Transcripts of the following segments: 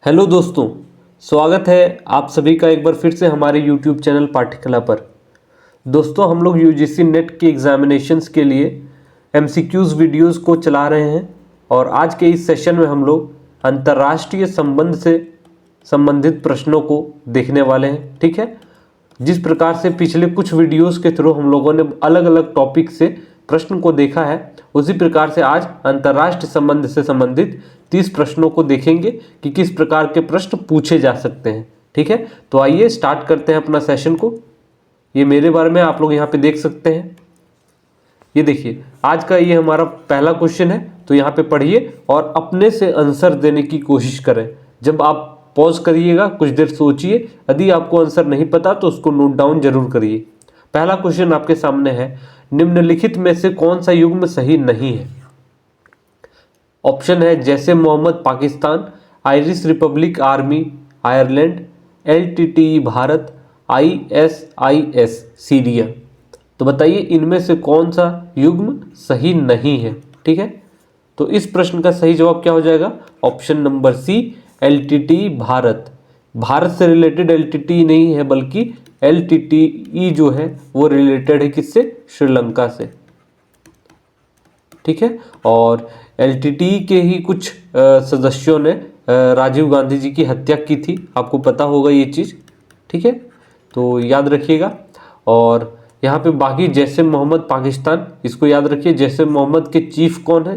Hello दोस्तों, स्वागत है आप सभी का एक बार फिर से हमारे YouTube चैनल पाठ्यकला पर। दोस्तों, हम लोग यूजीसी नेट के एग्जामिनेशंस के लिए एमसीक्यूज़ वीडियोस को चला रहे हैं और आज के इस सेशन में हम लोग अंतर्राष्ट्रीय संबंध से संबंधित प्रश्नों को देखने वाले हैं। ठीक है, जिस प्रकार से पिछले कुछ वीडियोस के थ्रू हम लोगों ने अलग अलग टॉपिक से प्रश्न को देखा है, उसी प्रकार से आज अंतर्राष्ट्रीय संबंध से संबंधित 30 प्रश्नों को देखेंगे कि किस प्रकार के प्रश्न पूछे जा सकते हैं। ठीक है, तो आइए स्टार्ट करते हैं अपना सेशन को। ये मेरे बारे में आप लोग यहाँ पे देख सकते हैं। ये देखिए, आज का ये हमारा पहला क्वेश्चन है, तो यहाँ पे पढ़िए और अपने से आंसर देने की कोशिश करें। जब आप पॉज करिएगा, कुछ देर सोचिए, यदि आपको आंसर नहीं पता तो उसको नोट डाउन जरूर करिए। पहला क्वेश्चन आपके सामने है, निम्नलिखित में से कौन सा युग्म सही नहीं है? ऑप्शन है जैसे Mohammad Pakistan, Irish republic army Ireland, LTTE Bharat, ISIS Syria. तो बताइए इनमें से कौन सा युग्म सही नहीं है। ठीक है, तो इस प्रश्न का सही जवाब क्या हो जाएगा? Option number C, LTTE Bharat. Bharat से रिलेटेड एलटीटीई नहीं है, बल्कि एलटीटीई जो है वो रिलेटेड है किससे? श्रीलंका से। ठीक है, और एलटीटीई के ही कुछ सदस्यों ने राजीव गांधी जी की हत्या की थी, आपको पता होगा ये चीज़। ठीक है, तो याद रखिएगा। और यहाँ पे बाकी जैसे मोहम्मद पाकिस्तान, इसको याद रखिए। जैसे मोहम्मद के चीफ कौन है?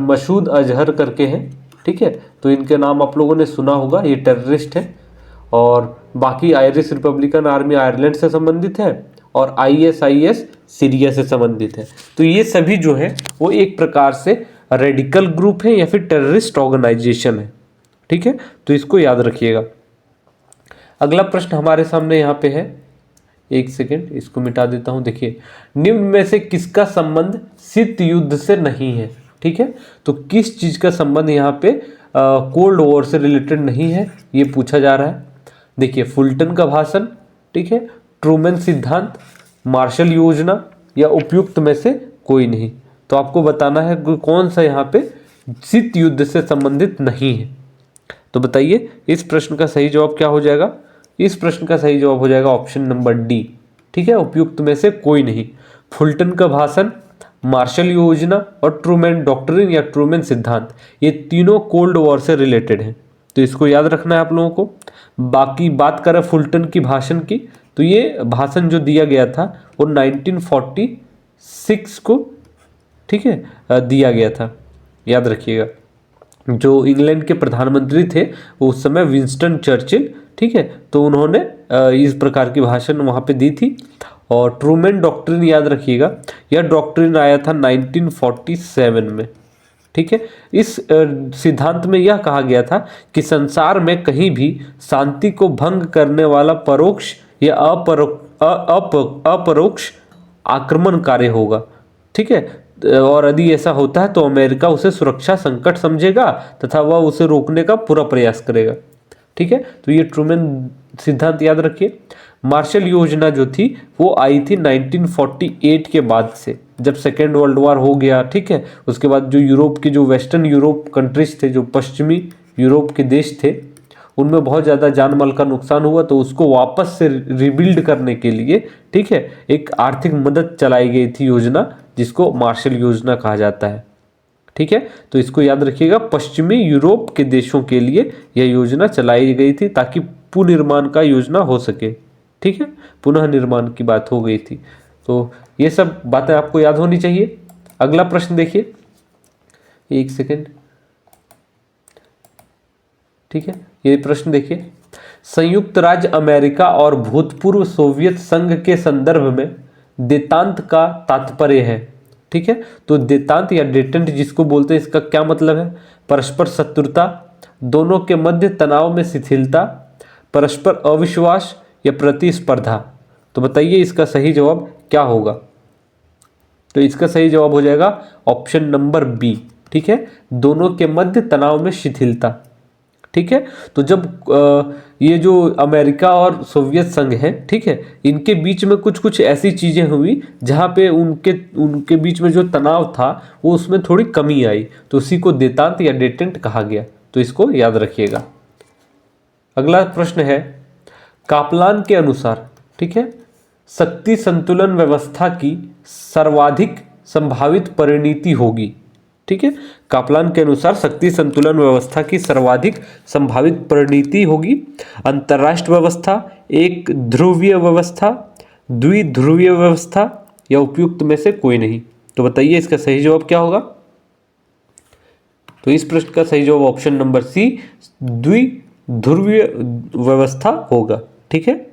मसूद अजहर करके हैं। ठीक है, तो इनके नाम आप लोगों ने सुना होगा, ये टेररिस्ट है। और बाकी आयरिश रिपब्लिकन आर्मी आयरलैंड से संबंधित है और आईएसआईएस सीरिया से संबंधित है। तो ये सभी जो है वो एक प्रकार से रेडिकल ग्रुप है या फिर टेररिस्ट ऑर्गेनाइजेशन है। ठीक है, तो इसको याद रखिएगा। अगला प्रश्न हमारे सामने यहाँ पे है, एक सेकेंड इसको मिटा देता हूँ। देखिए, निम्न में से किसका संबंध शीत युद्ध से नहीं है? ठीक है, तो किस चीज़ का संबंध यहाँ पे कोल्ड वॉर से रिलेटेड नहीं है, ये पूछा जा रहा है। देखिए, फुल्टन का भाषण, ठीक है, ट्रूमैन सिद्धांत, मार्शल योजना या उपयुक्त में से कोई नहीं। तो आपको बताना है कि कौन सा यहाँ पे शीत युद्ध से संबंधित नहीं है। तो बताइए इस प्रश्न का सही जवाब क्या हो जाएगा? इस प्रश्न का सही जवाब हो जाएगा ऑप्शन नंबर डी। ठीक है, उपयुक्त में से कोई नहीं। फुल्टन का भाषण, मार्शल योजना और ट्रूमैन डॉक्ट्रिन या ट्रूमैन सिद्धांत, ये तीनों कोल्ड वॉर से रिलेटेड हैं। तो इसको याद रखना है आप लोगों को। बाकी बात करें फुल्टन की भाषण की, तो ये भाषण जो दिया गया था वो 1946 को, ठीक है, दिया गया था। याद रखिएगा। जो इंग्लैंड के प्रधानमंत्री थे वो उस समय विंस्टन चर्चिल, ठीक है, तो उन्होंने इस प्रकार की भाषण वहाँ पे दी थी। और ट्रूमैन डॉक्ट्रिन याद रखिएगा, यह डॉक्ट्रिन आया था 1947 में। ठीक है, इस सिद्धांत में यह कहा गया था कि संसार में कहीं भी शांति को भंग करने वाला परोक्ष या अपरोक्ष आक्रमणकारी होगा। ठीक है, और यदि ऐसा होता है तो अमेरिका उसे सुरक्षा संकट समझेगा तथा वह उसे रोकने का पूरा प्रयास करेगा। ठीक है, तो ये ट्रूमैन सिद्धांत याद रखिए। मार्शल योजना जो थी वो आई थी 1948 के बाद से, जब सेकेंड वर्ल्ड वॉर हो गया। ठीक है, उसके बाद जो यूरोप के, जो वेस्टर्न यूरोप कंट्रीज थे, जो पश्चिमी यूरोप के देश थे, उनमें बहुत ज़्यादा जान माल का नुकसान हुआ। तो उसको वापस से रिबिल्ड करने के लिए, ठीक है, एक आर्थिक मदद चलाई गई थी योजना, जिसको मार्शल योजना कहा जाता है। ठीक है, तो इसको याद रखिएगा। पश्चिमी यूरोप के देशों के लिए यह योजना चलाई गई थी ताकि पुनर्निर्माण का योजना हो सके। ठीक है, पुनः निर्माण की बात हो गई थी। तो ये सब बातें आपको याद होनी चाहिए। अगला प्रश्न देखिए, एक सेकेंड। ठीक है, ये प्रश्न देखिए, संयुक्त राज्य अमेरिका और भूतपूर्व सोवियत संघ के संदर्भ में देतांत का तात्पर्य है। ठीक है, तो देतांत या डेटेंट जिसको बोलते हैं, इसका क्या मतलब है? परस्पर शत्रुता, दोनों के मध्य तनाव में शिथिलता, परस्पर अविश्वास या प्रतिस्पर्धा। तो बताइए इसका सही जवाब क्या होगा? तो इसका सही जवाब हो जाएगा ऑप्शन नंबर बी। ठीक है, दोनों के मध्य तनाव में शिथिलता। ठीक है। तो जब ये जो अमेरिका और सोवियत संघ है, ठीक है, इनके बीच में कुछ कुछ ऐसी चीज़ें हुई जहाँ पे उनके उनके बीच में जो तनाव था वो उसमें थोड़ी कमी आई, तो उसी को देतांत या डेटेंट कहा गया। तो इसको याद रखिएगा। अगला प्रश्न है, कापलान के अनुसार, ठीक है, शक्ति संतुलन व्यवस्था की सर्वाधिक संभावित परिणति होगी। ठीक है, कापलान के अनुसार शक्ति संतुलन व्यवस्था की सर्वाधिक संभावित परिणति होगी अंतरराष्ट्रीय व्यवस्था, एक ध्रुवीय व्यवस्था, द्विध्रुवीय व्यवस्था या उपयुक्त में से कोई नहीं। तो बताइए इसका सही जवाब क्या होगा। तो इस प्रश्न का सही जवाब ऑप्शन नंबर सी, द्विध्रुवीय व्यवस्था होगा। ठीक है,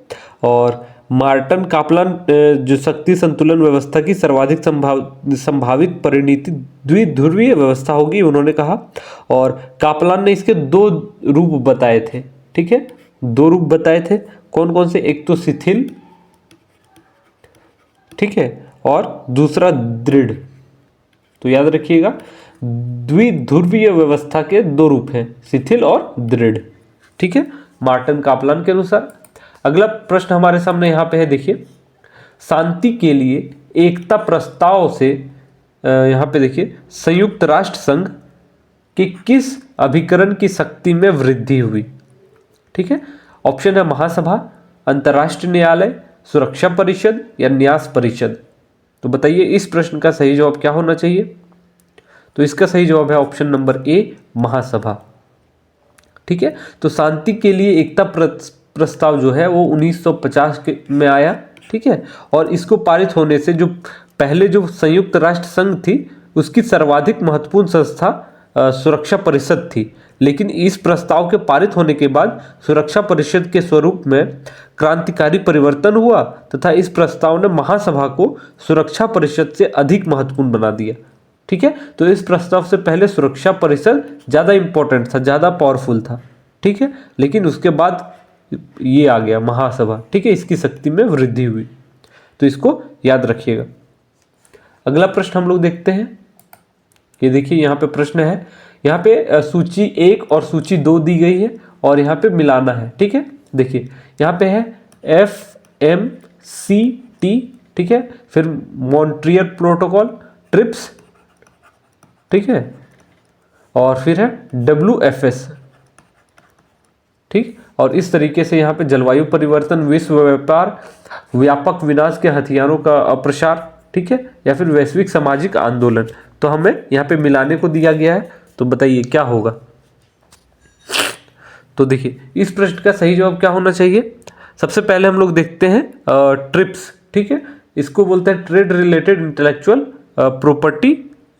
और मार्टन कापलान जो शक्ति संतुलन व्यवस्था की सर्वाधिक संभावित परिणति द्विध्रुवीय व्यवस्था होगी उन्होंने कहा, और कापलान ने इसके दो रूप बताए थे। ठीक है, दो रूप बताए थे, कौन कौन से, एक तो शिथिल, ठीक है, और दूसरा दृढ़। तो याद रखिएगा, द्विध्रुवीय व्यवस्था के दो रूप हैं, शिथिल और दृढ़। ठीक है, मार्टन कापलान के अनुसार। अगला प्रश्न हमारे सामने यहाँ पे है, देखिए, शांति के लिए एकता प्रस्ताव से यहाँ पे देखिए संयुक्त राष्ट्र संघ के किस अभिकरण की शक्ति में वृद्धि हुई। ठीक है, ऑप्शन है महासभा, अंतर्राष्ट्रीय न्यायालय, सुरक्षा परिषद या न्यास परिषद। तो बताइए इस प्रश्न का सही जवाब क्या होना चाहिए। तो इसका सही जवाब है ऑप्शन नंबर ए, महासभा। ठीक है, तो शांति के लिए एकता प्रस्ताव जो है वो 1950 में आया। ठीक है, और इसको पारित होने से जो पहले जो संयुक्त राष्ट्र संघ थी उसकी सर्वाधिक महत्वपूर्ण संस्था सुरक्षा परिषद थी, लेकिन इस प्रस्ताव के पारित होने के बाद सुरक्षा परिषद के स्वरूप में क्रांतिकारी परिवर्तन हुआ तथा इस प्रस्ताव ने महासभा को सुरक्षा परिषद से अधिक महत्वपूर्ण बना दिया। ठीक है, तो इस प्रस्ताव से पहले सुरक्षा परिषद ज़्यादा इंपॉर्टेंट था, ज़्यादा पावरफुल था। ठीक है, लेकिन उसके बाद ये आ गया महासभा। ठीक है, इसकी शक्ति में वृद्धि हुई, तो इसको याद रखिएगा। अगला प्रश्न हम लोग देखते हैं। ये देखिए यहाँ पे प्रश्न है, यहाँ पे सूची 1 और सूची 2 दी गई है और यहाँ पे मिलाना है। ठीक है, देखिए यहाँ पे है FMCT, ठीक है, फिर मॉन्ट्रियल प्रोटोकॉल, ट्रिप्स, ठीक है, और फिर है WFS। ठीक, और इस तरीके से यहाँ पे जलवायु परिवर्तन, विश्व व्यापार, व्यापक विनाश के हथियारों का अप्रसार, ठीक है, या फिर वैश्विक सामाजिक आंदोलन। तो हमें यहाँ पे मिलाने को दिया गया है, तो बताइए क्या होगा। तो देखिए इस प्रश्न का सही जवाब क्या होना चाहिए। सबसे पहले हम लोग देखते हैं ट्रिप्स। ठीक है, इसको बोलते हैं ट्रेड रिलेटेड इंटेलेक्चुअल प्रॉपर्टी,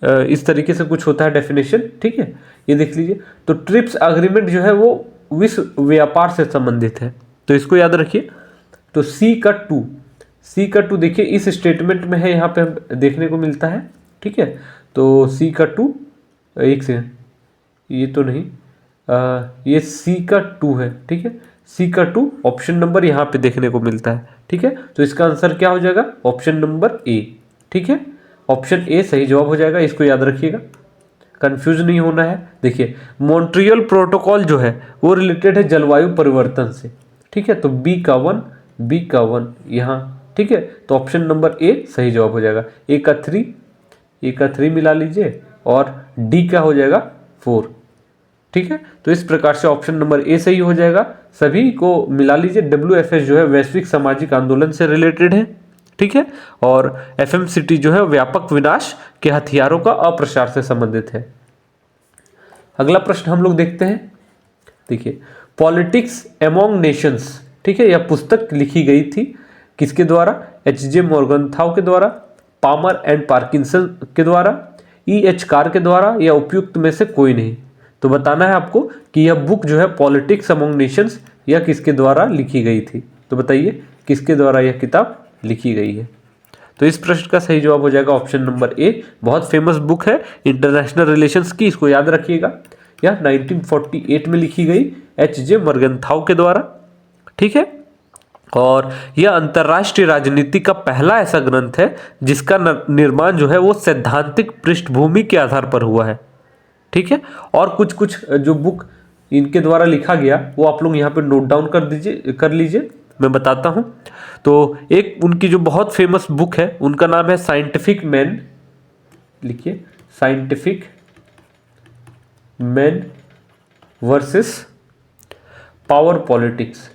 इस तरीके से कुछ होता है डेफिनेशन। ठीक है, ये देख लीजिए। तो ट्रिप्स अग्रीमेंट जो है वो विश्व व्यापार से संबंधित है, तो इसको याद रखिए। तो सी का टू देखिए इस स्टेटमेंट में है, यहाँ पे देखने को मिलता है। ठीक है, तो सी का 2, एक सेकंड, ये तो नहीं, ये सी का 2 है। ठीक है, सी का 2 ऑप्शन नंबर यहाँ पे देखने को मिलता है। ठीक है, तो इसका आंसर क्या हो जाएगा, ऑप्शन नंबर ए। ठीक है, ऑप्शन ए सही जवाब हो जाएगा, इसको याद रखिएगा, कंफ्यूज नहीं होना है। देखिए मॉन्ट्रियल प्रोटोकॉल जो है वो रिलेटेड है जलवायु परिवर्तन से। ठीक है, तो बी का 1 यहाँ। ठीक है, तो ऑप्शन नंबर ए सही जवाब हो जाएगा। ए का 3 मिला लीजिए और डी का हो जाएगा 4। ठीक है, तो इस प्रकार से ऑप्शन नंबर ए सही हो जाएगा। सभी को मिला लीजिए। WFS जो है वैश्विक सामाजिक आंदोलन से रिलेटेड है। ठीक है, और FMCT जो है व्यापक विनाश के हथियारों का अप्रसार से संबंधित है। अगला प्रश्न हम लोग देखते हैं। देखिए पॉलिटिक्स एमोंग नेशंस, ठीक है, यह पुस्तक लिखी गई थी किसके द्वारा, HJ मोर्गनथाउ के द्वारा, पामर एंड पार्किंसन के द्वारा, EH कार के द्वारा या उपयुक्त में से कोई नहीं। तो बताना है आपको कि यह बुक जो है पॉलिटिक्स अमंग नेशंस यह किसके द्वारा लिखी गई थी। तो बताइए किसके द्वारा यह किताब लिखी गई है। तो इस प्रश्न का सही जवाब हो जाएगा ऑप्शन नंबर ए। बहुत फेमस बुक है इंटरनेशनल रिलेशंस की, इसको याद रखिएगा। यह 1948 में लिखी गई HJ मोर्गनथाउ के द्वारा। ठीक है, और यह अंतर्राष्ट्रीय राजनीति का पहला ऐसा ग्रंथ है जिसका निर्माण जो है वो सैद्धांतिक पृष्ठभूमि के आधार पर हुआ है। ठीक है, और कुछ जो बुक इनके द्वारा लिखा गया वो आप लोग यहाँ पे नोट डाउन कर लीजिए, मैं बताता हूँ। तो एक उनकी जो बहुत फेमस बुक है उनका नाम है साइंटिफिक मैन, लिखिए scientific man versus power politics,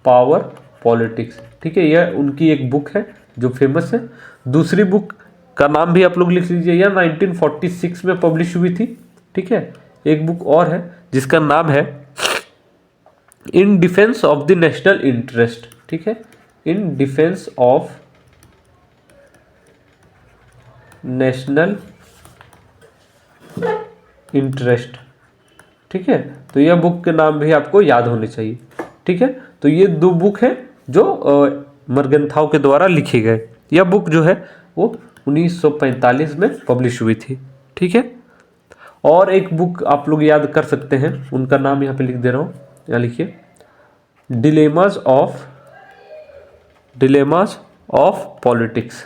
power politics, ठीक है। यह उनकी एक बुक है जो फेमस है। दूसरी बुक का नाम भी आप लोग लिख लीजिए, यह 1946 में पब्लिश हुई थी, ठीक है। एक बुक और है जिसका नाम है in defence of the national interest, ठीक है, in defence of national interest, ठीक है। तो यह बुक के नाम भी आपको याद होने चाहिए, ठीक है। तो ये दो बुक हैं जो मर्गेंथाउ के द्वारा लिखे गए। यह बुक जो है वो 1945 में पब्लिश हुई थी, ठीक है। और एक बुक आप लोग याद कर सकते हैं, उनका नाम यहाँ पे लिख दे रहा हूँ, यहाँ लिखिए डिलेमास ऑफ पॉलिटिक्स,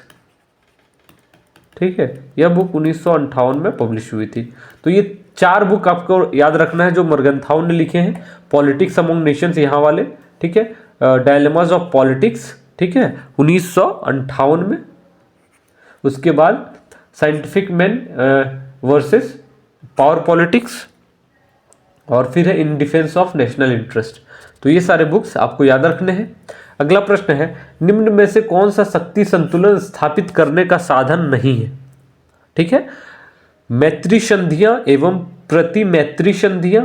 ठीक है। यह बुक 1958 में पब्लिश हुई थी। तो ये 4 बुक आपको याद रखना है जो मर्गेंथाउ ने लिखे हैं। पॉलिटिक्स अमंग नेशंस यहाँ वाले, ठीक है, डायलेमास ऑफ पॉलिटिक्स, ठीक है, 1958 में। उसके बाद scientific man versus power politics, और फिर है in defence of national interest. तो ये सारे बुक्स आपको याद रखने हैं। अगला प्रश्न है, निम्न में से कौन सा शक्ति संतुलन स्थापित करने का साधन नहीं है, ठीक है। मैत्री संधियां एवं प्रतिमैत्री संधियां,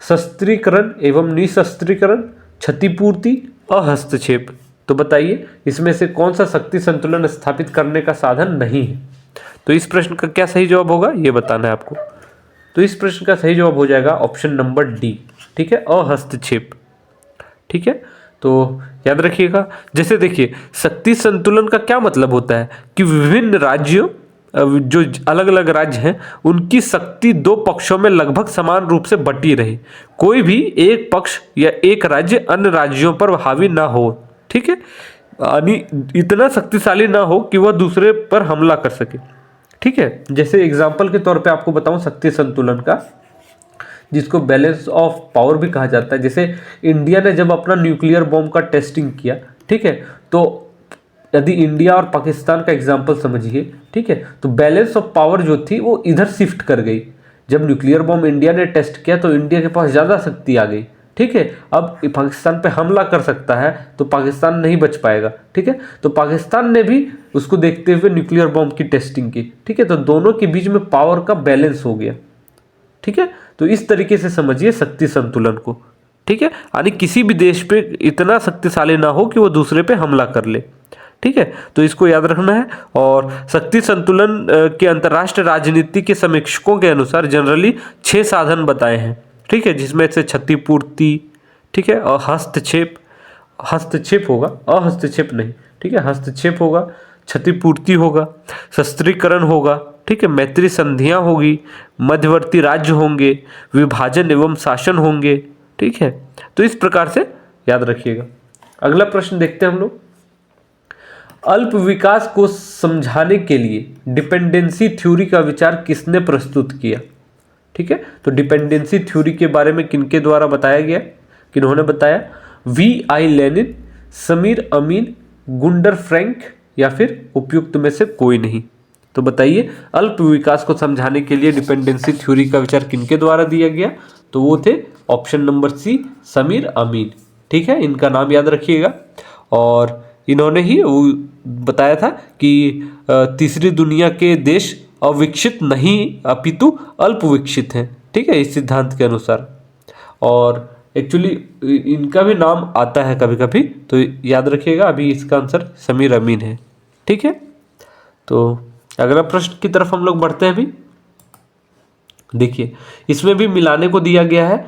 शस्त्रीकरण एवं निशस्त्रीकरण, क्षतिपूर्ति, अहस्तक्षेप। तो बताइए इसमें से कौन सा शक्ति संतुलन स्थापित करने का साधन नहीं है। तो इस प्रश्न का क्या सही जवाब होगा ये बताना है आपको। तो इस प्रश्न का सही जवाब हो जाएगा ऑप्शन नंबर डी, ठीक है, अहस्तक्षेप, ठीक है। तो याद रखिएगा, जैसे देखिए शक्ति संतुलन का क्या मतलब होता है कि विभिन्न राज्यों, जो अलग अलग राज्य हैं, उनकी शक्ति 2 पक्षों में लगभग समान रूप से बटी रहे। कोई भी एक पक्ष या एक राज्य अन्य राज्यों पर हावी ना हो, ठीक है, यानी इतना शक्तिशाली ना हो कि वह दूसरे पर हमला कर सके, ठीक है। जैसे एग्जाम्पल के तौर पे आपको बताऊं शक्ति संतुलन का, जिसको बैलेंस ऑफ पावर भी कहा जाता है। जैसे इंडिया ने जब अपना न्यूक्लियर बॉम्ब का टेस्टिंग किया, ठीक है, तो यदि इंडिया और पाकिस्तान का एग्जांपल समझिए, ठीक है, तो बैलेंस ऑफ पावर जो थी वो इधर शिफ्ट कर गई। जब न्यूक्लियर बॉम्ब इंडिया ने टेस्ट किया तो इंडिया के पास ज़्यादा शक्ति आ गई, ठीक है। अब पाकिस्तान पे हमला कर सकता है तो पाकिस्तान नहीं बच पाएगा, ठीक है। तो पाकिस्तान ने भी उसको देखते हुए न्यूक्लियर बॉम्ब की टेस्टिंग की, ठीक है। तो दोनों के बीच में पावर का बैलेंस हो गया, ठीक है। तो इस तरीके से समझिए शक्ति संतुलन को, ठीक है। यानी किसी भी देश पे इतना शक्तिशाली ना हो कि वो दूसरे पे हमला कर ले, ठीक है। तो इसको याद रखना है। और शक्ति संतुलन के अंतर्राष्ट्रीय राजनीति के समीक्षकों के अनुसार जनरली 6 साधन बताए हैं, ठीक है, जिसमें से क्षतिपूर्ति, ठीक है, और हस्तक्षेप होगा, अहस्तक्षेप नहीं, ठीक है, हस्तक्षेप होगा, क्षतिपूर्ति होगा, शस्त्रीकरण होगा, ठीक है, मैत्री संधियां होगी, मध्यवर्ती राज्य होंगे, विभाजन एवं शासन होंगे, ठीक है। तो इस प्रकार से याद रखिएगा। अगला प्रश्न देखते हैं हम लोग। अल्प विकास को समझाने के लिए डिपेंडेंसी थ्योरी का विचार किसने प्रस्तुत किया, ठीक है। तो डिपेंडेंसी थ्योरी के बारे में किनके द्वारा बताया गया, किन्होंने बताया, V.I. लेनिन, समीर अमीन, गुंडर फ्रैंक, या फिर उपयुक्त में से कोई नहीं। तो बताइए अल्प विकास को समझाने के लिए डिपेंडेंसी थ्योरी का विचार किनके द्वारा दिया गया। तो वो थे ऑप्शन नंबर सी, समीर अमीन, ठीक है। इनका नाम याद रखिएगा। और इन्होंने ही वो बताया था कि तीसरी दुनिया के देश अविकसित नहीं अपितु अल्प विकसित हैं, ठीक है, इस सिद्धांत के अनुसार। और एक्चुअली इनका भी नाम आता है कभी कभी, तो याद रखिएगा। अभी इसका आंसर समीर अमीन है, ठीक है। तो अगला प्रश्न की तरफ हम लोग बढ़ते हैं। अभी देखिए इसमें भी मिलाने को दिया गया है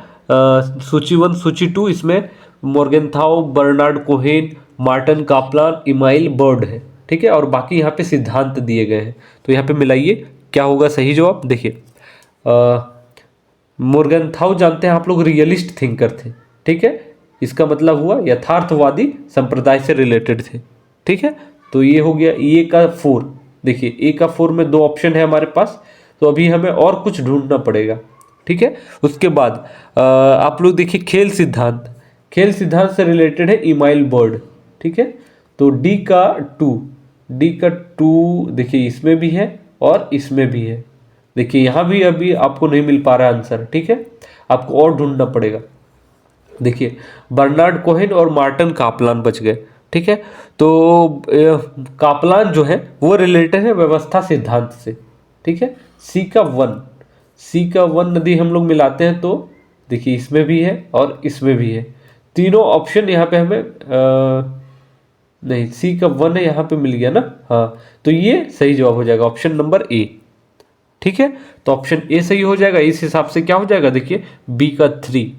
सूची 1 सूची 2। इसमें Morgenthau, Bernard Cohen, Martin Kaplan, Emile Bird है, ठीक है। और बाकी यहाँ पे सिद्धांत दिए गए हैं। तो यहाँ पे मिलाइए क्या होगा सही जवाब। देखिए मॉर्गेनथाउ जानते हैं आप लोग रियलिस्ट थिंकर थे, ठीक है। इसका मतलब हुआ यथार्थवादी संप्रदाय से रिलेटेड थे, ठीक है। तो ये हो गया ए का 4। देखिए ए का 4 में 2 ऑप्शन है हमारे पास, तो अभी हमें और कुछ ढूंढना पड़ेगा, ठीक है। उसके बाद आप लोग देखिए खेल सिद्धांत, खेल सिद्धांत से रिलेटेड है इमाइल बर्ड, ठीक है। तो डी का टू देखिए इसमें भी है और इसमें भी है। देखिए यहाँ भी अभी आपको नहीं मिल पा रहा है आंसर, ठीक है, आपको और ढूंढना पड़ेगा। देखिए बर्नार्ड कोहेन और मार्टिन कापलान बच गए, ठीक है। तो कापलान जो है वो रिलेटेड है व्यवस्था सिद्धांत से, ठीक है। सी का वन नदी हम लोग मिलाते हैं तो देखिए इसमें भी है और इसमें भी है, तीनों ऑप्शन यहाँ पे हमें नहीं, सी का वन है यहाँ पे मिल गया ना, हाँ, तो ये सही जवाब हो जाएगा ऑप्शन नंबर ए, ठीक है। तो ऑप्शन ए सही हो जाएगा। इस हिसाब से क्या हो जाएगा, देखिए बी का 3,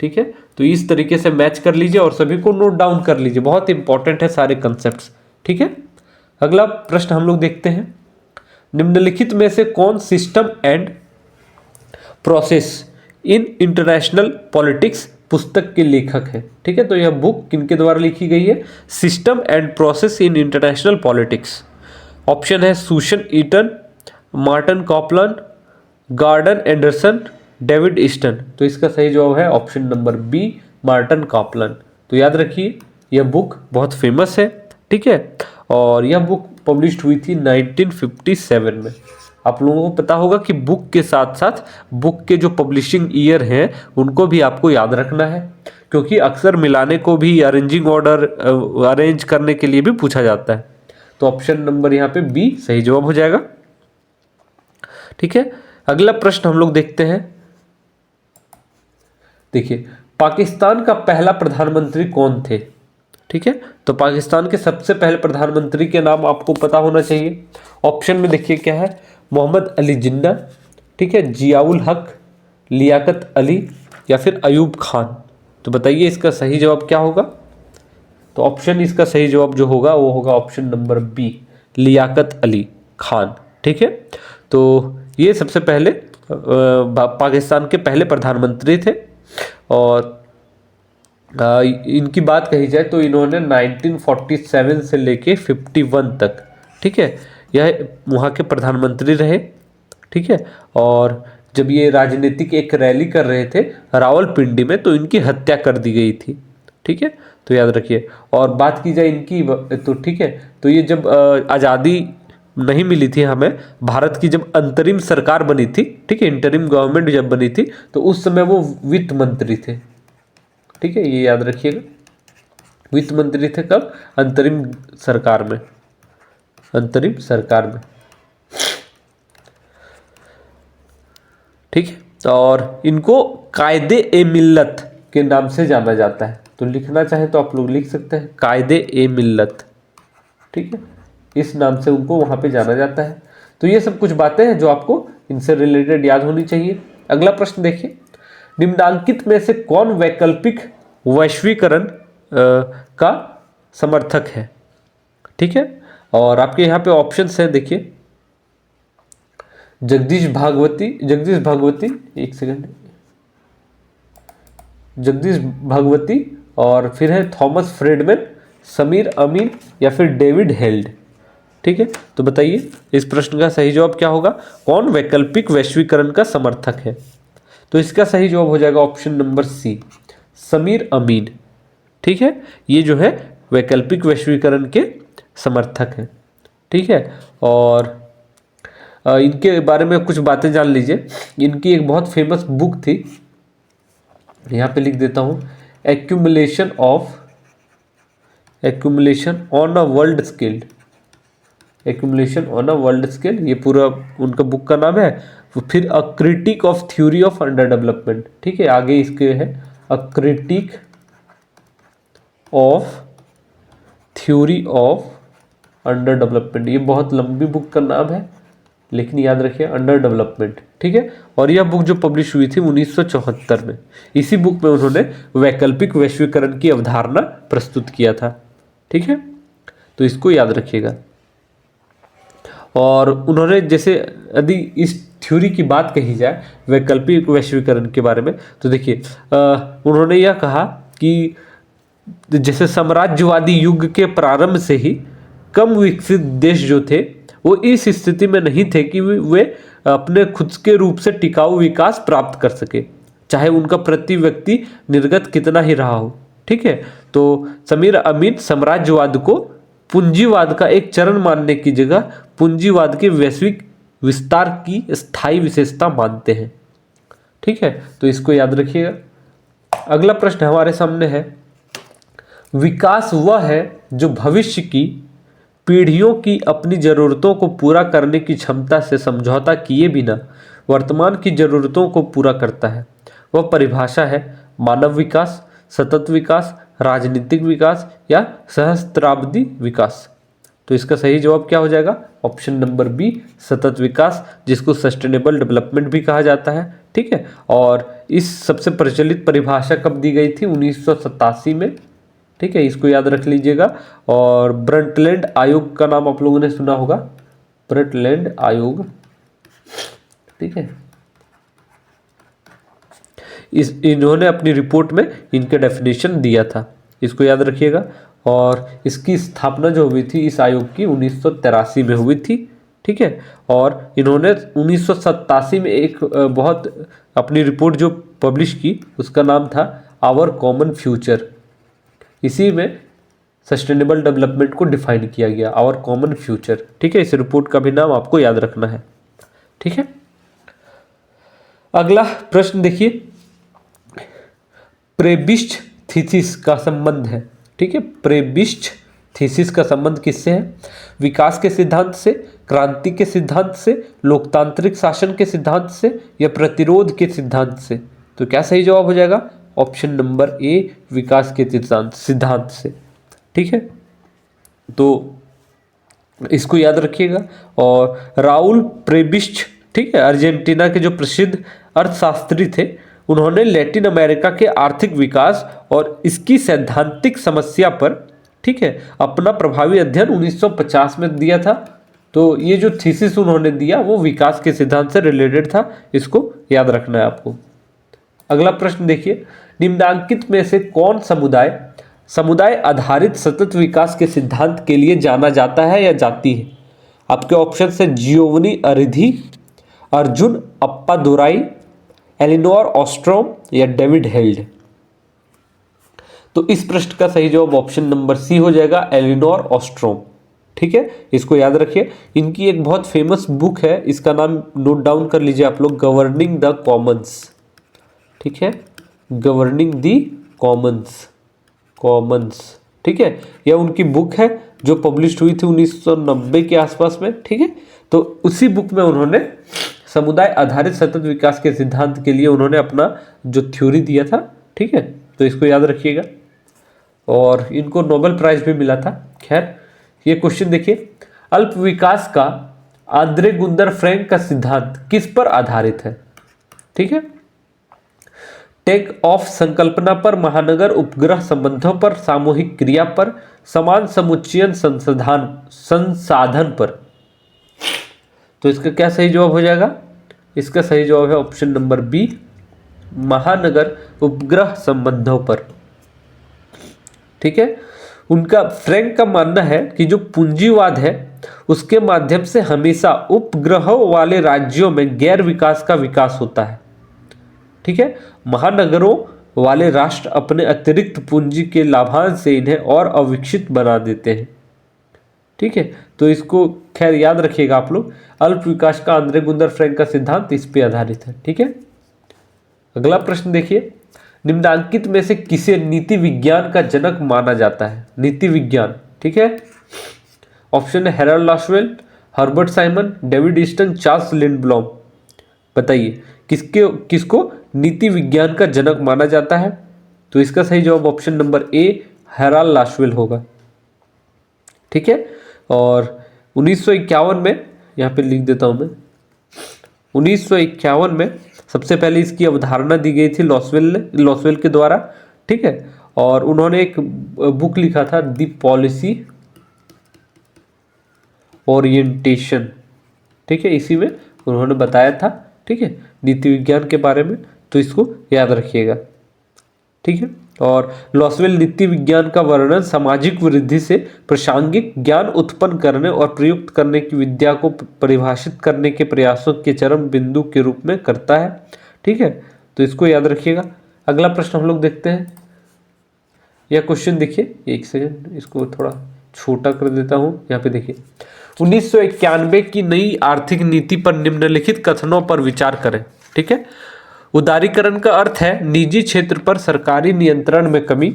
ठीक है। तो इस तरीके से मैच कर लीजिए और सभी को नोट डाउन कर लीजिए, बहुत इंपॉर्टेंट है सारे कंसेप्ट, ठीक है। अगला प्रश्न हम लोग देखते हैं, निम्नलिखित में से कौन system and process in international politics पुस्तक के लेखक है, ठीक है। तो यह बुक किनके द्वारा लिखी गई है, system and process in international politics. Option है Susan Eaton, Martin Kaplan, Gordon Anderson, David Easton. तो इसका सही जवाब है option number B, Martin Kaplan. तो याद रखिए यह बुक बहुत फेमस है, ठीक है, और यह बुक पब्लिश हुई थी 1957 में। आप लोगों को पता होगा कि बुक के साथ साथ बुक के जो पब्लिशिंग ईयर हैं उनको भी आपको याद रखना है, क्योंकि अक्सर मिलाने को भी अरेंजिंग ऑर्डर अरेंज करने के लिए भी पूछा जाता है। तो ऑप्शन नंबर यहाँ पे बी सही जवाब हो जाएगा, ठीक है। अगला प्रश्न हम लोग देखते हैं, देखिए पाकिस्तान का पहला प्रधानमंत्री कौन थे, ठीक है। तो पाकिस्तान के सबसे पहले प्रधानमंत्री के नाम आपको पता होना चाहिए। ऑप्शन में देखिए क्या है, मोहम्मद अली जिन्ना, ठीक है, जियाउल हक, लियाकत अली या फिर अयूब खान। तो बताइए इसका सही जवाब क्या होगा। तो ऑप्शन इसका सही जवाब जो होगा वो होगा option number B, Liaquat Ali Khan, ठीक है। तो ये सबसे पहले पाकिस्तान के पहले प्रधानमंत्री थे और इनकी बात कही जाए तो इन्होंने 1947 से लेके 51 तक, ठीक है, यह वहाँ के प्रधानमंत्री रहे, ठीक है। और जब ये राजनीतिक एक रैली कर रहे थे रावलपिंडी में तो इनकी हत्या कर दी गई थी, ठीक है। तो याद रखिए। और बात की जाए इनकी तो ठीक है, तो ये जब आज़ादी नहीं मिली थी हमें, भारत की जब अंतरिम सरकार बनी थी, ठीक है, इंटरिम गवर्नमेंट जब बनी थी तो उस समय वो वित्त मंत्री थे, ठीक है, ये याद रखिएगा। वित्त मंत्री थे कब, अंतरिम सरकार में, अंतरिम सरकार में, ठीक है। और इनको कायदे ए मिल्लत के नाम से जाना जाता है। तो लिखना चाहे तो आप लोग लिख सकते हैं कायदे ए मिल्लत, ठीक है, इस नाम से उनको वहां पे जाना जाता है। तो ये सब कुछ बातें हैं जो आपको इनसे रिलेटेड याद होनी चाहिए। अगला प्रश्न देखिए, निम्नलिखित में से कौन वैकल्पिक वैश्वीकरण का समर्थक है, ठीक है। और आपके यहाँ पे ऑप्शंस हैं, देखिए जगदीश भागवती, एक सेकंड, जगदीश भागवती, और फिर है थॉमस फ्रेडमैन, समीर अमीन या फिर डेविड हेल्ड, ठीक है। तो बताइए इस प्रश्न का सही जवाब क्या होगा, कौन वैकल्पिक वैश्वीकरण का समर्थक है। तो इसका सही जवाब हो जाएगा ऑप्शन नंबर सी, समीर अमीन, ठीक है। ये जो है वैकल्पिक वैश्वीकरण के समर्थक हैं, ठीक है। और इनके बारे में कुछ बातें जान लीजिए। इनकी एक बहुत फेमस बुक थी, यहाँ पे लिख देता हूँ, accumulation on a world scale, accumulation on a world scale, ये पूरा उनका बुक का नाम है। फिर अ critic of theory of under development, ठीक है, आगे इसके है अ critic of theory of under development. ये बहुत लंबी बुक का नाम है, लेकिन याद रखिए अंडर डेवलपमेंट, ठीक है। और यह बुक जो पब्लिश हुई थी 1974 में, इसी बुक में उन्होंने वैकल्पिक वैश्वीकरण की अवधारणा प्रस्तुत किया था, ठीक है। तो इसको याद रखिएगा। और उन्होंने जैसे यदि इस थ्योरी की बात कही जाए वैकल्पिक वैश्वीकरण के बारे में, तो देखिए उन्होंने यह कहा कि जैसे साम्राज्यवादी युग के प्रारंभ से ही कम विकसित देश जो थे वो इस स्थिति में नहीं थे कि वे अपने खुद के रूप से टिकाऊ विकास प्राप्त कर सके, चाहे उनका प्रति व्यक्ति निर्गत कितना ही रहा हो। ठीक है, तो समीर अमीन साम्राज्यवाद को पूंजीवाद का एक चरण मानने की जगह पूंजीवाद के वैश्विक विस्तार की स्थायी विशेषता मानते हैं। ठीक है, तो इसको याद रखिएगा। अगला प्रश्न हमारे सामने है, विकास वह है जो भविष्य की पीढ़ियों की अपनी जरूरतों को पूरा करने की क्षमता से समझौता किए बिना वर्तमान की जरूरतों को पूरा करता है। वह परिभाषा है मानव विकास, सतत विकास, राजनीतिक विकास या सहस्त्राब्दी विकास। तो इसका सही जवाब क्या हो जाएगा? ऑप्शन नंबर बी, सतत विकास, जिसको सस्टेनेबल डेवलपमेंट भी कहा जाता है। ठीक है, और इस सबसे प्रचलित परिभाषा कब दी गई थी? 1987 में। ठीक है, इसको याद रख लीजिएगा। और ब्रंटलैंड आयोग का नाम आप लोगों ने सुना होगा, ब्रंटलैंड आयोग। ठीक है, इन्होंने अपनी रिपोर्ट में इनके डेफिनेशन दिया था, इसको याद रखिएगा। और इसकी स्थापना जो हुई थी इस आयोग की 1983 में हुई थी। ठीक है, और इन्होंने 1987 में एक बहुत अपनी रिपोर्ट जो पब्लिश की उसका नाम था आवर कॉमन फ्यूचर। इसी में सस्टेनेबल डेवलपमेंट को डिफाइन किया गया, आवर कॉमन फ्यूचर। ठीक है, इस रिपोर्ट का भी नाम आपको याद रखना है। ठीक है, अगला प्रश्न देखिए, प्रेबिस्ट थीसिस का संबंध है। ठीक है, प्रेबिस्ट थीसिस का संबंध किससे है? विकास के सिद्धांत से, क्रांति के सिद्धांत से, लोकतांत्रिक शासन के सिद्धांत से या प्रतिरोध के सिद्धांत से? तो क्या सही जवाब हो जाएगा? ऑप्शन नंबर ए, विकास के सिद्धांत से। ठीक है, तो इसको याद रखिएगा। और राउल प्रेबिस्ट, ठीक है, अर्जेंटीना के जो प्रसिद्ध अर्थशास्त्री थे, उन्होंने लैटिन अमेरिका के आर्थिक विकास और इसकी सैद्धांतिक समस्या पर, ठीक है, अपना प्रभावी अध्ययन 1950 में दिया था। तो ये जो थीसिस उन्होंने दिया वो विकास के सिद्धांत से रिलेटेड था, इसको याद रखना है आपको। अगला प्रश्न देखिए, निम्नांकित में से कौन समुदाय आधारित सतत विकास के सिद्धांत के लिए जाना जाता है या जाती है? आपके ऑप्शन है जियोवनी अरिधी, अर्जुन अप्पादुराई, एलिनोर ऑस्ट्रोम या डेविड हेल्ड। तो इस प्रश्न का सही जवाब ऑप्शन नंबर सी हो जाएगा, एलिनोर ऑस्ट्रोम। ठीक है, इसको याद रखिए। इनकी एक बहुत फेमस बुक है, इसका नाम नोट डाउन कर लीजिए आप लोग, गवर्निंग द कॉमन्स। ठीक है, गवर्निंग द कॉमन्स। ठीक है, यह उनकी बुक है जो पब्लिश हुई थी 1990 के आसपास में। ठीक है, तो उसी बुक में उन्होंने समुदाय आधारित सतत विकास के सिद्धांत के लिए उन्होंने अपना जो थ्योरी दिया था। ठीक है, तो इसको याद रखिएगा। और इनको नोबेल प्राइज भी मिला था। खैर, ये क्वेश्चन देखिए, अल्प विकास का आंद्रे गुंदर फ्रैंक का सिद्धांत किस पर आधारित है? ठीक है, टेक ऑफ संकल्पना पर, महानगर उपग्रह संबंधों पर, सामूहिक क्रिया पर, समान समुच्चयन संसाधन पर। तो इसका क्या सही जवाब हो जाएगा? इसका सही जवाब है ऑप्शन नंबर बी, महानगर उपग्रह संबंधों पर। ठीक है, उनका फ्रैंक का मानना है कि जो पूंजीवाद है उसके माध्यम से हमेशा उपग्रहों वाले राज्यों में गैर विकास का विकास होता है। ठीक है, महानगरों वाले राष्ट्र अपने अतिरिक्त पूंजी के लाभांश से इन्हें और अविकसित बना देते हैं। ठीक है, तो इसको खैर याद रखिएगा आप लोग, अल्प विकास का आंद्रे गुंदर फ्रैंक का सिद्धांत इस पे आधारित है। ठीक है, अगला प्रश्न देखिए, निम्नांकित में से किसे नीति विज्ञान का जनक माना जाता है? नीति विज्ञान। ठीक है, ऑप्शन है Harold Lasswell, Herbert Simon, David Easton, Charles Lindblom. बताइए किसको नीति विज्ञान का जनक माना जाता है? तो इसका सही जवाब ऑप्शन नंबर ए, हेराल्ड लाशवेल होगा। ठीक है, और 1951 में, यहाँ पे लिख देता हूं मैं, 1951 में सबसे पहले इसकी अवधारणा दी गई थी लॉसवेल के द्वारा। ठीक है, और उन्होंने एक बुक लिखा था द पॉलिसी ओरिएंटेशन। ठीक है, इसी में उन्होंने बताया था, ठीक है, नीति विज्ञान के बारे में। तो इसको याद रखिएगा। ठीक है। और लॉसवेल नीति विज्ञान का वर्णन सामाजिक वृद्धि से प्रासंगिक ज्ञान उत्पन्न करने और प्रयुक्त करने की विद्या को परिभाषित करने के प्रयासों के चरम बिंदु के रूप में करता है, ठीक है। तो इसको याद रखिएगा। अगला प्रश्न हम लोग देखते हैं। यह क्वेश्चन देखिए, एक सेकंड इसको थोड़ा छोटा कर देता हूं। यहाँ पे देखिए, 1991 की नई आर्थिक नीति पर निम्नलिखित कथनों पर विचार करें, ठीक है। उदारीकरण का अर्थ है निजी क्षेत्र पर सरकारी नियंत्रण में कमी,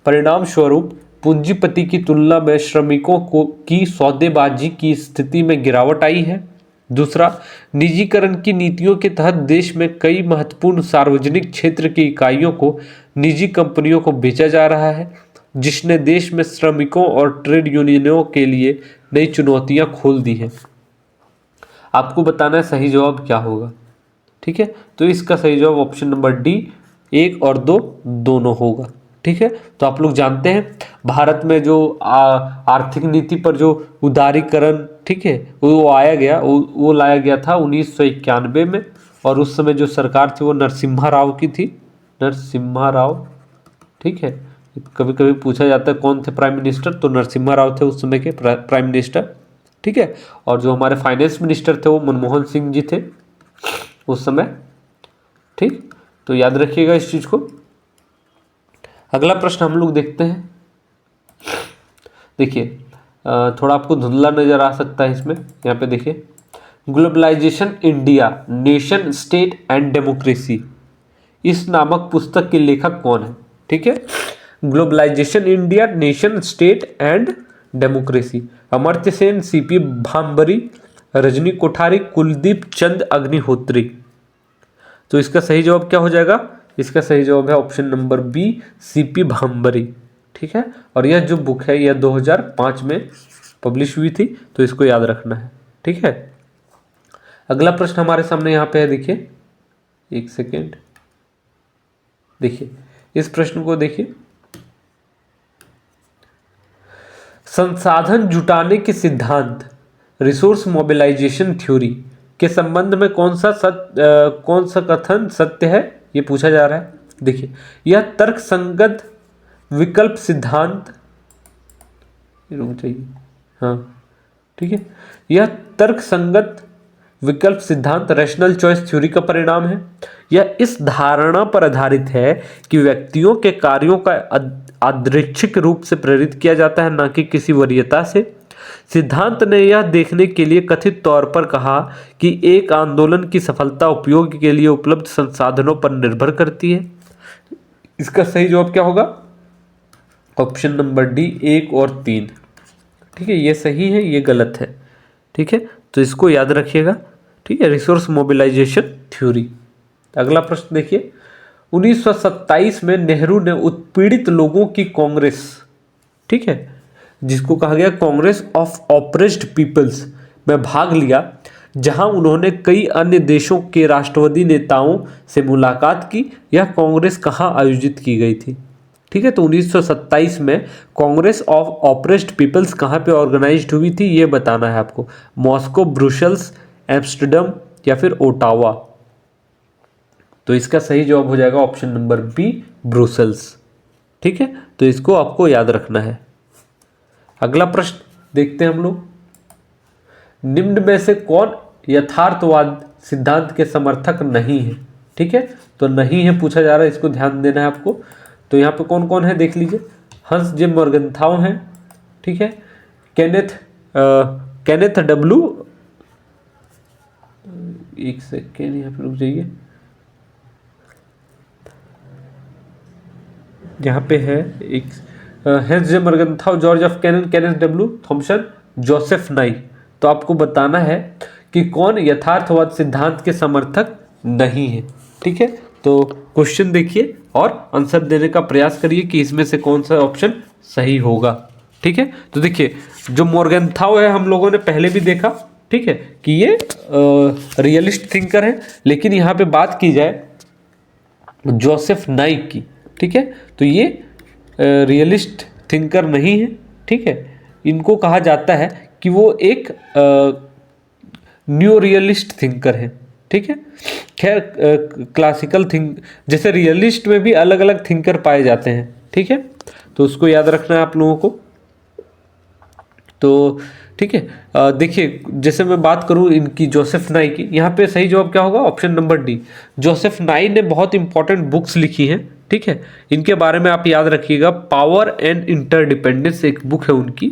परिणाम स्वरूप पूंजीपति की तुलना में श्रमिकों को की सौदेबाजी की स्थिति में गिरावट आई है। दूसरा, निजीकरण की नीतियों के तहत देश में कई महत्वपूर्ण सार्वजनिक क्षेत्र की इकाइयों को निजी कंपनियों को बेचा जा रहा है, जिसने देश में श्रमिकों और ट्रेड यूनियनों के लिए नई चुनौतियां खोल दी हैं। आपको बताना है सही जवाब क्या होगा, ठीक है। तो इसका सही जवाब ऑप्शन नंबर डी 1 और 2 दोनों होगा, ठीक है। तो आप लोग जानते हैं भारत में जो आर्थिक नीति पर जो उदारीकरण, ठीक है, वो आया गया, वो लाया गया था 1991 में। और उस समय जो सरकार थी वो नरसिम्हा राव की थी, नरसिम्हा राव, ठीक है। कभी कभी पूछा जाता है कौन थे प्राइम मिनिस्टर, तो नरसिम्हा राव थे उस समय के प्राइम मिनिस्टर, ठीक है। और जो हमारे फाइनेंस मिनिस्टर थे वो मनमोहन सिंह जी थे उस समय, ठीक। तो याद रखिएगा इस चीज को। अगला प्रश्न हम लोग देखते हैं। देखिए, थोड़ा आपको धुंधला नजर आ सकता है इसमें। यहाँ पे देखिए, globalisation India, nation state and democracy, इस नामक पुस्तक के लेखक कौन है, ठीक है। Globalisation India, nation state and democracy, Amartya Sen, CP Bhambri, Rajni Kothari, Kuldeep Chand Agnihotri. तो इसका सही जवाब क्या हो जाएगा? इसका सही जवाब है option number B, CP Bhambri, ठीक है। और यह जो बुक है यह 2005 में पब्लिश हुई थी, तो इसको याद रखना है, ठीक है। अगला प्रश्न हमारे सामने यहाँ पे है, देखिए एक सेकेंड, देखिए इस प्रश्न को देखिए। संसाधन जुटाने के सिद्धांत, रिसोर्स मोबिलाइजेशन थ्योरी के संबंध में कौन सा कथन सत्य है, ये पूछा जा रहा है। देखिए, यह तर्कसंगत विकल्प सिद्धांत, रुक जाइए, हाँ ठीक है, यह तर्कसंगत विकल्प सिद्धांत रैशनल चॉइस थ्योरी का परिणाम है। यह इस धारणा पर आधारित है कि व्यक्तियों के कार्यों का यादृच्छिक रूप से प्रेरित किया जाता है, न कि किसी वरीयता से। सिद्धांत ने यह देखने के लिए कथित तौर पर कहा कि एक आंदोलन की सफलता उपयोग के लिए उपलब्ध संसाधनों पर निर्भर करती है। इसका सही जवाब क्या होगा? ऑप्शन नंबर डी 1 और 3, ठीक है। ये सही है, ये गलत है, ठीक है। तो इसको याद रखिएगा, ठीक है, रिसोर्स मोबिलाइजेशन थ्योरी। अगला प्रश्न देखिए, 1927 में नेहरू ने उत्पीड़ित लोगों की कांग्रेस, ठीक है, जिसको कहा गया कांग्रेस ऑफ ऑप्रेस्ड पीपल्स में भाग लिया, जहां उन्होंने कई अन्य देशों के राष्ट्रवादी नेताओं से मुलाकात की। यह कांग्रेस कहां आयोजित की गई थी, ठीक है। तो 1927 में कांग्रेस ऑफ ऑप्रेस्ड पीपल्स कहां पे ऑर्गेनाइज्ड हुई थी, ये बताना है आपको। मॉस्को, ब्रुसेल्स, एम्स्टर्डम या फिर ओटावा। तो इसका सही जवाब हो जाएगा ऑप्शन नंबर बी, ब्रुसेल्स, ठीक है। तो इसको आपको याद रखना है। अगला प्रश्न देखते हैं हम लोग, निम्न में से कौन यथार्थवाद सिद्धांत के समर्थक नहीं है, ठीक है। तो नहीं है पूछा जा रहा है, इसको ध्यान देना है आपको। तो यहाँ पे कौन कौन है देख लीजिए, हंस जे मॉर्गनथाउ हैं, ठीक है, केनेथ डब्ल्यू, एक सेकेंड यहाँ पे रुक जाइए, यहाँ पे है एक Hans J Morgenthau, George F Kennan, Kenneth W Thompson, Joseph Nye. तो आपको बताना है कि कौन यथार्थवाद सिद्धांत के समर्थक नहीं है, ठीक है। तो क्वेश्चन देखिए और आंसर देने का प्रयास करिए कि इसमें से कौन सा ऑप्शन सही होगा, ठीक है। तो देखिए, जो मॉर्गनथाउ है हम लोगों ने पहले भी देखा, ठीक है, कि ये रियलिस्ट थिंकर है। लेकिन यहाँ पे बात की जाए जोसेफ नाई की, ठीक है, तो ये रियलिस्ट थिंकर नहीं है, ठीक है। इनको कहा जाता है कि वो एक न्यू रियलिस्ट थिंकर है, ठीक है। खैर क्लासिकल थिंक जैसे रियलिस्ट में भी अलग अलग थिंकर पाए जाते हैं, ठीक है, तो उसको याद रखना है आप लोगों को। तो ठीक है, देखिए जैसे मैं बात करूं इनकी जोसेफ नाई की, यहाँ पे सही जवाब क्या होगा, ऑप्शन नंबर डी। जोसेफ नाई ने बहुत इंपॉर्टेंट बुक्स लिखी हैं, ठीक है, इनके बारे में आप याद रखिएगा। पावर एंड इंटरडिपेंडेंस एक बुक है उनकी,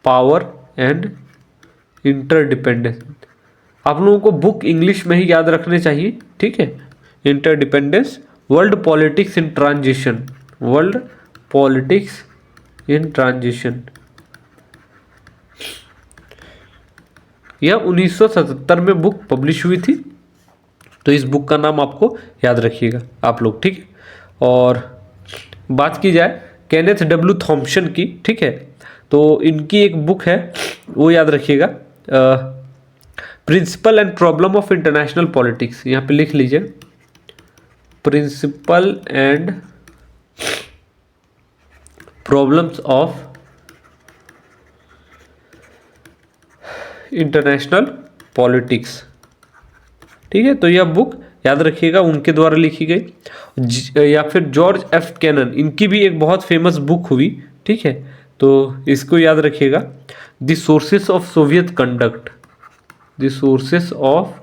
पावर एंड इंटरडिपेंडेंस। आप लोगों को बुक इंग्लिश में ही याद रखने चाहिए, ठीक है। Interdependence, world politics in transition, world politics in transition, यह 1977 में बुक पब्लिश हुई थी। तो इस बुक का नाम आपको याद रखिएगा आप लोग, ठीक है। और बात की जाए केनेथ डब्ल्यू थॉम्पसन की, ठीक है, तो इनकी एक बुक है वो याद रखिएगा, principle and problem of international politics, यहाँ पे लिख लीजिए, principle and problems of international politics, ठीक है। तो यह बुक याद रखिएगा उनके द्वारा लिखी गई। या फिर जॉर्ज एफ कैनन, इनकी भी एक बहुत फेमस बुक हुई, ठीक है, तो इसको याद रखिएगा, the sources of Soviet conduct, the sources of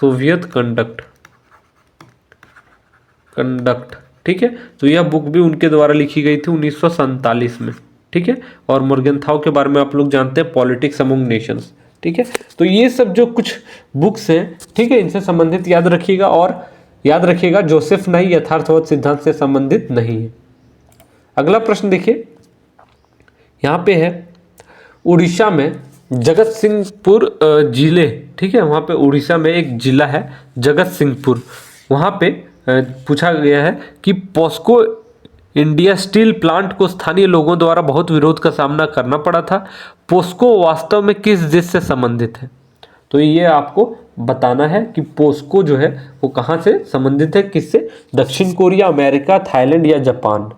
Soviet conduct, ठीक है। तो यह बुक भी उनके द्वारा लिखी गई थी 1947 में, ठीक है। और मोर्गेनथाउ के बारे में आप लोग जानते हैं, पॉलिटिक्स अमंग नेशंस, ठीक है। तो ये सब जो कुछ बुक्स हैं, ठीक है, इनसे संबंधित याद रखिएगा। और याद रखिएगा जोसेफ नाई यथार्थवाद सिद्धांत से संबंधित नहीं है। अगला प्रश्न देखिए, यहाँ पे है उड़ीसा में जगत सिंहपुर जिले, ठीक है, वहाँ पे उड़ीसा में एक जिला है जगत सिंहपुर, वहाँ पे पूछा गया है कि पॉस्को इंडिया स्टील प्लांट को स्थानीय लोगों द्वारा बहुत विरोध का सामना करना पड़ा था। पोस्को वास्तव में किस देश से संबंधित है? तो ये आपको बताना है कि पोस्को जो है वो कहाँ से संबंधित है, किससे? दक्षिण कोरिया, अमेरिका, थाईलैंड या जापान।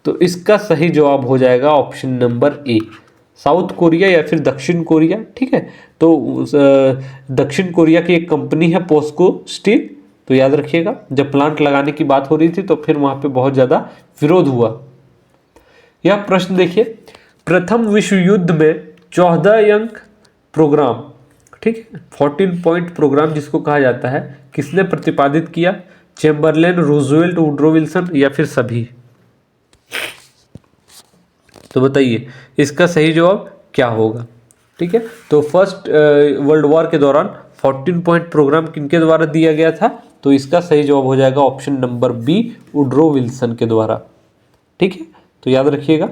तो इसका सही जवाब हो जाएगा ऑप्शन नंबर ए, साउथ कोरिया या फिर दक्षिण कोरिया, ठीक है। तो दक्षिण कोरिया की एक कंपनी है पोस्को स्टील, तो याद रखिएगा जब प्लांट लगाने की बात हो रही थी तो फिर वहां पे बहुत ज्यादा विरोध हुआ। यह प्रश्न देखिए, प्रथम विश्व युद्ध में 14 अंक प्रोग्राम, ठीक है, 14 पॉइंट प्रोग्राम जिसको कहा जाता है, किसने प्रतिपादित किया? चेम्बरलेन, रूजवेल्ट, वुड्रो विल्सन या फिर सभी? तो बताइए इसका सही जवाब क्या होगा, ठीक है। तो फर्स्ट वर्ल्ड वॉर के दौरान 14 पॉइंट प्रोग्राम किनके द्वारा दिया गया था? तो इसका सही जवाब हो जाएगा option number B, Woodrow Wilson के द्वारा, ठीक है। तो याद रखिएगा।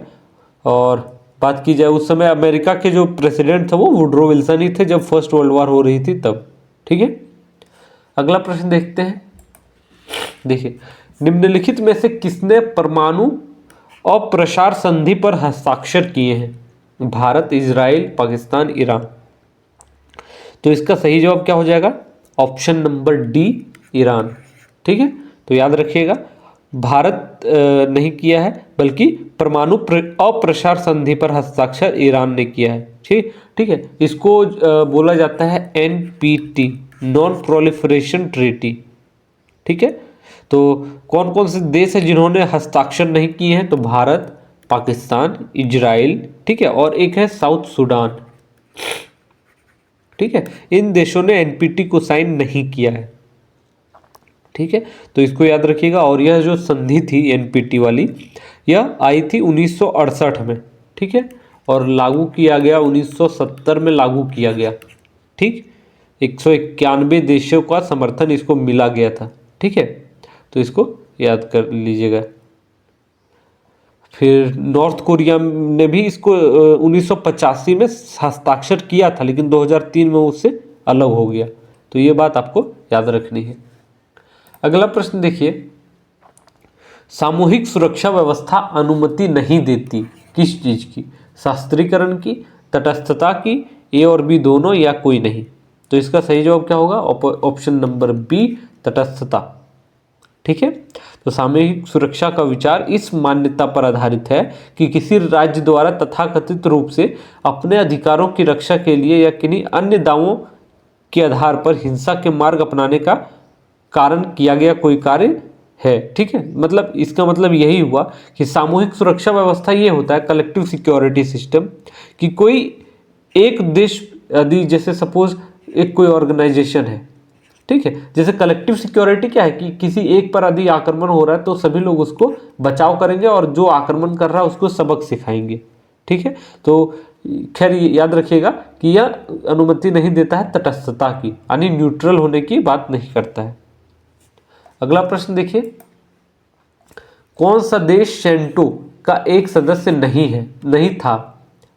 और बात की जाए उस समय अमेरिका के जो प्रेसिडेंट थे वो वुड्रो विल्सन ही थे जब फर्स्ट वर्ल्ड वॉर हो रही थी तब, ठीक है। अगला प्रश्न देखते हैं, देखिए, निम्नलिखित में से किसने परमाणु अप्रसार संधि पर हस्ताक्षर किए हैं? Bharat, Israel, Pakistan, Iran. तो इसका सही जवाब क्या हो जाएगा? ऑप्शन नंबर डी, ईरान, ठीक है। तो याद रखिएगा भारत नहीं किया है, बल्कि परमाणु अप्रसार संधि पर हस्ताक्षर ईरान ने किया है, ठीक है। इसको बोला जाता है NPT, नॉन प्रोलिफरेशन ट्रीटी, ठीक है। तो कौन कौन से देश हैं जिन्होंने हस्ताक्षर नहीं किए हैं? तो भारत, पाकिस्तान, इजराइल, ठीक है, और एक है साउथ सूडान, ठीक है। इन देशों ने NPT को साइन नहीं किया है, ठीक है। तो इसको याद रखिएगा। और यह जो संधि थी NPT वाली, यह आई थी 1968 में, ठीक है, और लागू किया गया 1970 में लागू किया गया, ठीक। 191 देशों का समर्थन इसको मिला गया था, ठीक है। तो इसको याद कर लीजिएगा। फिर नॉर्थ कोरिया ने भी इसको 1985 में हस्ताक्षर किया था, लेकिन 2003 में उससे अलग हो गया। तो ये बात आपको याद रखनी है। अगला प्रश्न देखिए, सामूहिक सुरक्षा व्यवस्था अनुमति नहीं देती किस चीज की? शास्त्रीकरण की, तटस्थता की, ए और बी दोनों, या कोई नहीं? तो इसका सही जवाब क्या होगा? ऑप्शन नंबर बी, तटस्थता, ठीक है। तो सामूहिक सुरक्षा का विचार इस मान्यता पर आधारित है कि किसी राज्य द्वारा तथाकथित रूप से अपने अधिकारों की रक्षा के लिए या किन्हीं अन्य दावों के आधार पर हिंसा के मार्ग अपनाने का कारण किया गया कोई कार्य है। ठीक है, मतलब इसका मतलब यही हुआ कि सामूहिक सुरक्षा व्यवस्था ये होता है, कलेक्टिव सिक्योरिटी सिस्टम, कि कोई एक देश यदि जैसे सपोज एक कोई ऑर्गेनाइजेशन है, ठीक है, जैसे कलेक्टिव सिक्योरिटी क्या है कि किसी एक पर यदि आक्रमण हो रहा है तो सभी लोग उसको बचाव करेंगे और जो आक्रमण कर रहा है उसको सबक सिखाएंगे। ठीक है, तो खैर याद रखिएगा कि यह अनुमति नहीं देता है तटस्थता की, यानी न्यूट्रल होने की बात नहीं करता है। अगला प्रश्न देखिए, कौन सा देश सेंटो का एक सदस्य नहीं था।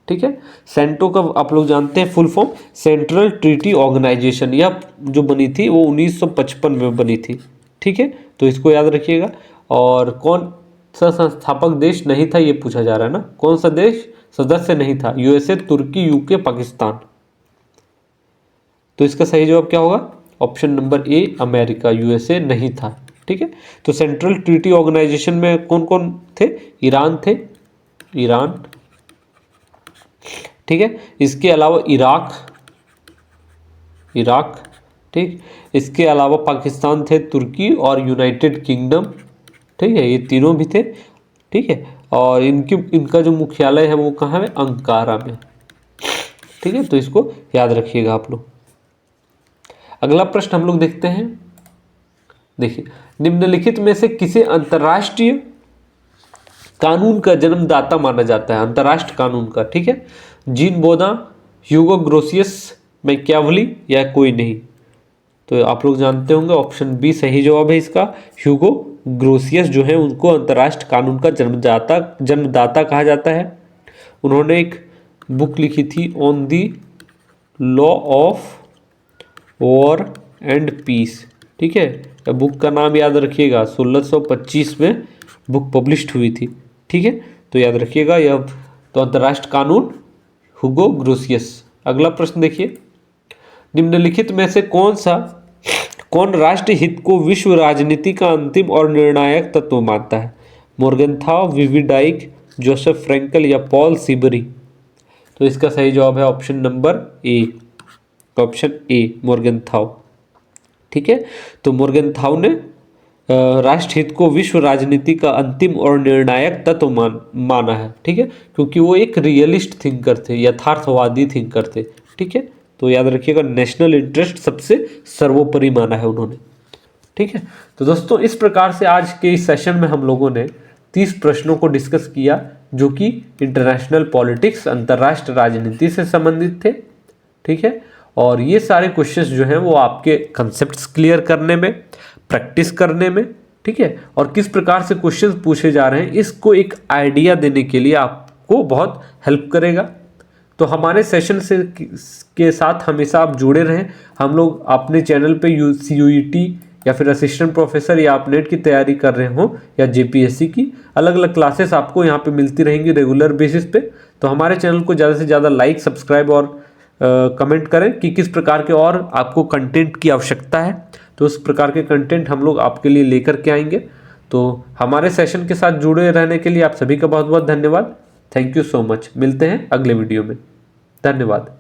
ठीक है, सेंटो का आप लोग जानते हैं full form central treaty organisation, यह जो बनी थी वो 1955 में बनी थी। ठीक है, तो इसको याद रखिएगा। और कौन सा संस्थापक देश नहीं था ये पूछा जा रहा है ना, कौन सा देश सदस्य नहीं था, यूएसए, तुर्की, यूके, पाकिस्तान। तो इसका सही जवाब क्या होगा, option number A America, USA नहीं था। ठीक है, तो सेंट्रल ट्रीटी ऑर्गेनाइजेशन में कौन कौन थे, ईरान थे, ईरान, ठीक है, इसके अलावा इराक, ठीक, इसके अलावा पाकिस्तान थे, तुर्की और यूनाइटेड किंगडम। ठीक है, ये तीनों भी थे। ठीक है, और इनका जो मुख्यालय है वो कहाँ है, अंकारा में। ठीक है, तो इसको याद रखिएगा आप लोग। अगला प्रश्न हम लोग देखते हैं। देखिए, निम्नलिखित में से किसे अंतर्राष्ट्रीय कानून का जन्मदाता माना जाता है, अंतर्राष्ट्रीय कानून का। ठीक है, जीन बोदा, ह्यूगो ग्रोसियस, मैकियावेली या कोई नहीं। तो आप लोग जानते होंगे ऑप्शन बी सही जवाब है इसका, ह्यूगो ग्रोसियस जो है उनको अंतर्राष्ट्रीय कानून का जन्मदाता कहा जाता है। उन्होंने एक बुक लिखी थी on the law of war and peace. ठीक है, बुक का नाम याद रखिएगा, 1625 में बुक पब्लिश्ड हुई थी। ठीक है, तो याद रखिएगा यह तो अंतर्राष्ट्रीय कानून ह्यूगो ग्रोसियस। अगला प्रश्न देखिए, निम्नलिखित में से कौन राष्ट्र हित को विश्व राजनीति का अंतिम और निर्णायक तत्व मानता है, Morgenthau, Vivi Dyke, Joseph Frankel या पॉल सीबरी। तो इसका सही जवाब है option number A, option A Morgenthau. ठीक है, तो मोर्गेनथाउ ने राष्ट्र हित को विश्व राजनीति का अंतिम और निर्णायक तत्व माना है। ठीक है, क्योंकि वो एक रियलिस्ट थिंकर थे, यथार्थवादी थिंकर थे। ठीक है, तो याद रखिएगा नेशनल इंटरेस्ट सबसे सर्वोपरि माना है उन्होंने। ठीक है, तो दोस्तों इस प्रकार से आज के इस सेशन में हम लोगों ने 30 प्रश्नों को डिस्कस किया जो कि इंटरनेशनल पॉलिटिक्स, अंतर्राष्ट्रीय राजनीति से संबंधित थे। ठीक है, और ये सारे क्वेश्चंस जो हैं वो आपके कंसेप्ट्स क्लियर करने में, प्रैक्टिस करने में, ठीक है, और किस प्रकार से क्वेश्चंस पूछे जा रहे हैं इसको एक आइडिया देने के लिए आपको बहुत हेल्प करेगा। तो हमारे सेशन के साथ हमेशा आप जुड़े रहें। हम लोग अपने चैनल पे CUET या फिर असिस्टेंट प्रोफेसर या आप नेट की तैयारी कर रहे हो या JPSC की अलग अलग क्लासेस आपको यहाँ पे मिलती रहेंगी रेगुलर बेसिस पे। तो हमारे चैनल को ज़्यादा से ज़्यादा लाइक, सब्सक्राइब और कमेंट करें कि किस प्रकार के और आपको कंटेंट की आवश्यकता है, तो उस प्रकार के कंटेंट हम लोग आपके लिए लेकर के आएंगे। तो हमारे सेशन के साथ जुड़े रहने के लिए आप सभी का बहुत बहुत धन्यवाद। Thank you so much. मिलते हैं अगले वीडियो में। धन्यवाद।